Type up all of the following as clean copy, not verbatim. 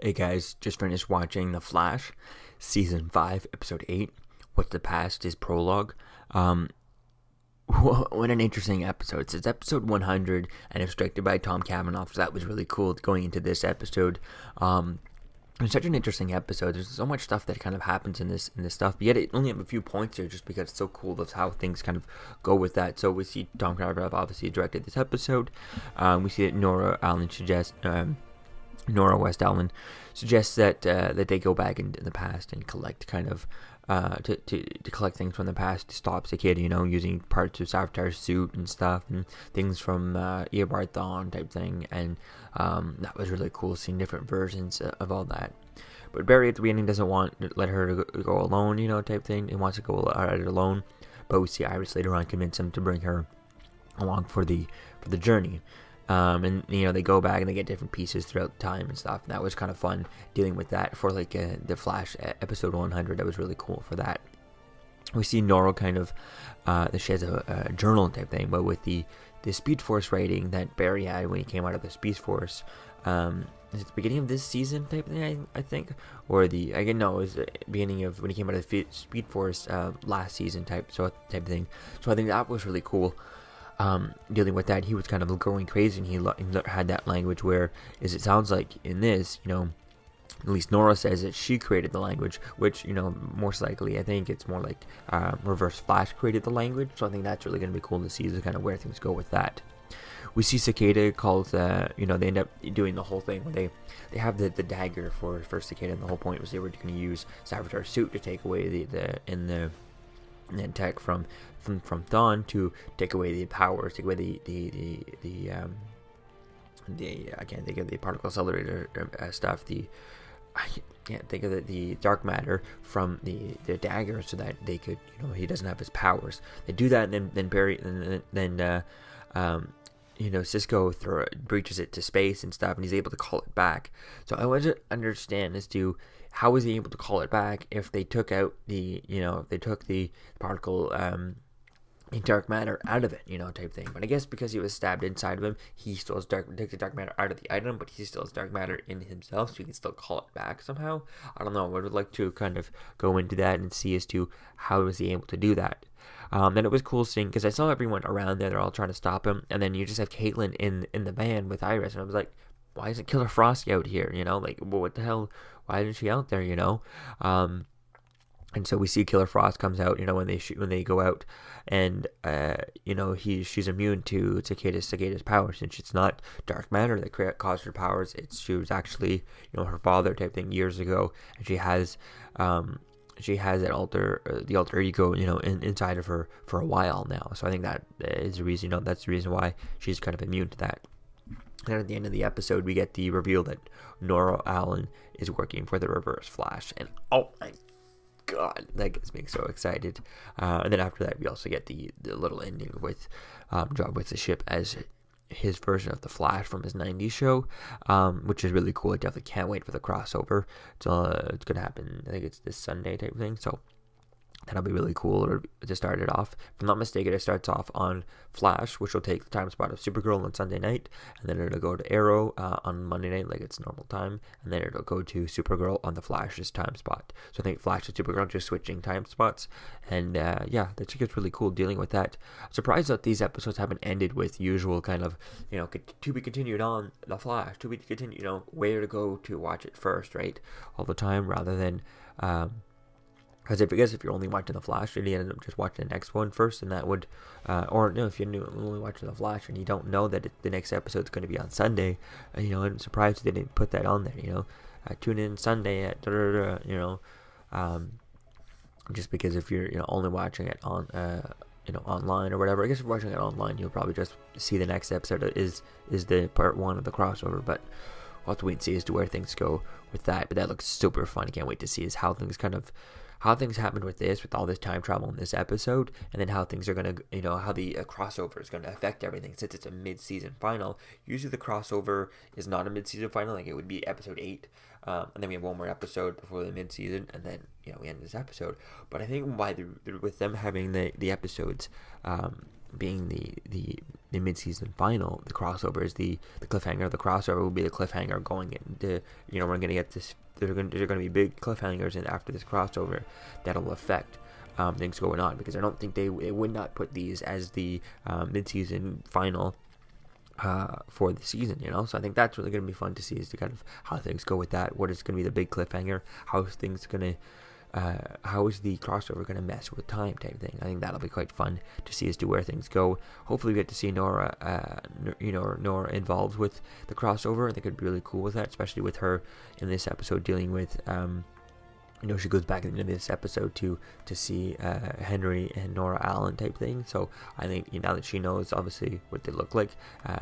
Hey guys, just finished watching The Flash, Season 5, Episode 8, What the Past is Prologue. What an interesting episode. It's episode 100, and it's directed by Tom Cavanaugh, so that was really cool going into this episode. It's such an interesting episode. There's so much stuff that kind of happens in this stuff, but yet it only have a few points here just because it's so cool of how things kind of go with that. So we see Tom Cavanaugh obviously directed this episode. We see that Nora West Allen suggests that they go back in the past and collect kind of to collect things from the past to stop the kid, using parts of Savitar's suit and stuff and things from Eobard Thawne type thing, and that was really cool seeing different versions of all that. But Barry at the beginning doesn't want to let her go alone, type thing. He wants to go at it alone, but we see Iris later on convince him to bring her along for the journey. And they go back and they get different pieces throughout time and stuff, and that was kind of fun dealing with that for the Flash episode 100. That was really cool for that. We see Nora kind of she has a journal type thing, but with the Speed Force rating that Barry had when he came out of the Speed Force. Is it the beginning of this season type thing, I think, or it was the beginning of when he came out of the Speed Force last season type thing. So I think that was really cool. Dealing with that, he was kind of going crazy, and he had that language where, as it sounds like in this, at least Nora says that she created the language, which, most likely, I think it's more like Reverse Flash created the language, so I think that's really going to be cool to see is kind of where things go with that. We see Cicada calls, they end up doing the whole thing where they have the dagger for Cicada, and the whole point was they were going to use Savitar's suit to take away the tech from Thawne to take away the powers, take away the I can't think of the particle accelerator stuff. I can't think of the dark matter from the dagger, so that they could, he doesn't have his powers. They do that, and then Barry, and then Cisco breaches it to space and stuff, and he's able to call it back. So I want to understand as to how was he able to call it back if they took out the particle dark matter out of it, type thing. But I guess because he was stabbed inside of him, he still has takes the dark matter out of the item, but he still has dark matter in himself, so he can still call it back somehow. I don't know. I would like to kind of go into that and see as to how was he able to do that. And it was cool seeing, because I saw everyone around there, they're all trying to stop him, and then you just have Caitlin in the van with Iris, and I was like, why isn't Killer Frost out here, well, what the hell, why isn't she out there, and so we see Killer Frost comes out, when they go out, and she's immune to Cicada's powers, since it's not dark matter that caused her powers. She was actually her father type thing years ago, and she has that the alter ego inside of her for a while now. So I think that is the reason that's the reason why she's kind of immune to that. And at the end of the episode, we get the reveal that Nora Allen is working for the Reverse Flash, and oh my God, that gets me so excited. And then after that, we also get the little ending with John with the ship as his version of the Flash from his 90s show, which is really cool. I definitely can't wait for the crossover. It's going to happen, I think it's this Sunday type thing, so that'll be really cool to start it off. If I'm not mistaken, it starts off on Flash, which will take the time spot of Supergirl on Sunday night, and then it'll go to Arrow on Monday night, like it's normal time, and then it'll go to Supergirl on the Flash's time spot. So I think Flash and Supergirl are just switching time spots, and yeah, I think it's really cool dealing with that. I'm surprised that these episodes haven't ended with usual kind of, to be continued on the Flash, to be continued, where to go to watch it first, right, all the time, rather than, because if you're only watching The Flash, and you end up just watching the next one first, and that would, if you're only watching The Flash and you don't know that the next episode's going to be on Sunday, I'm surprised they didn't put that on there, tune in Sunday at, just because if you're, only watching it on, online or whatever. I guess if you're watching it online, you'll probably just see the next episode is the part one of the crossover, but we'll have to wait and see as to where things go with that. But that looks super fun. I can't wait to see is how things happened with all this time travel in this episode, and then how things are going to, how the crossover is going to affect everything, since it's a mid-season final. Usually the crossover is not a mid-season final, like it would be episode 8, and then we have one more episode before the mid-season, and then, we end this episode. But I think with them having the episodes being the mid-season final, the crossover is the cliffhanger. The crossover will be the cliffhanger going into, we're going to get this. There's going to be big cliffhangers in after this crossover that'll affect things going on, because I don't think they would not put these as the mid-season final for the season, so I think that's really going to be fun to see, is to kind of how things go with that. What is going to be the big cliffhanger? How is the crossover going to mess with time type thing? I think that'll be quite fun to see as to where things go. Hopefully we get to see Nora involved with the crossover. I think it'd be really cool with that, especially with her in this episode dealing with she goes back into this episode to see Henry and Nora Allen type thing. So I think now that she knows obviously what they look like,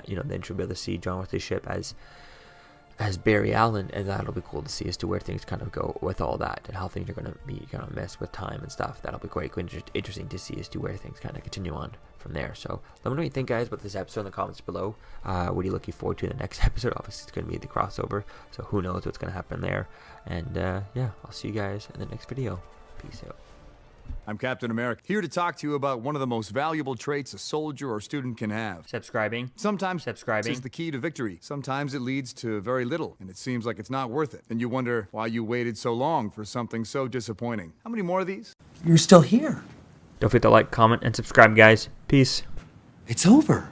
then she'll be able to see John with his ship as Barry Allen, and that'll be cool to see as to where things kind of go with all that, and how things are going to be kind of mess with time and stuff. That'll be quite interesting to see as to where things kind of continue on from there. So let me know what you think, guys, about this episode in the comments below. What are you looking forward to in the next episode? Obviously it's going to be the crossover, so who knows what's going to happen there. And I'll see you guys in the next video. Peace out. I'm Captain America, here to talk to you about one of the most valuable traits a soldier or student can have. Subscribing. Sometimes subscribing is the key to victory. Sometimes it leads to very little, and it seems like it's not worth it. And you wonder why you waited so long for something so disappointing. How many more of these? You're still here. Don't forget to like, comment, and subscribe, guys. Peace. It's over.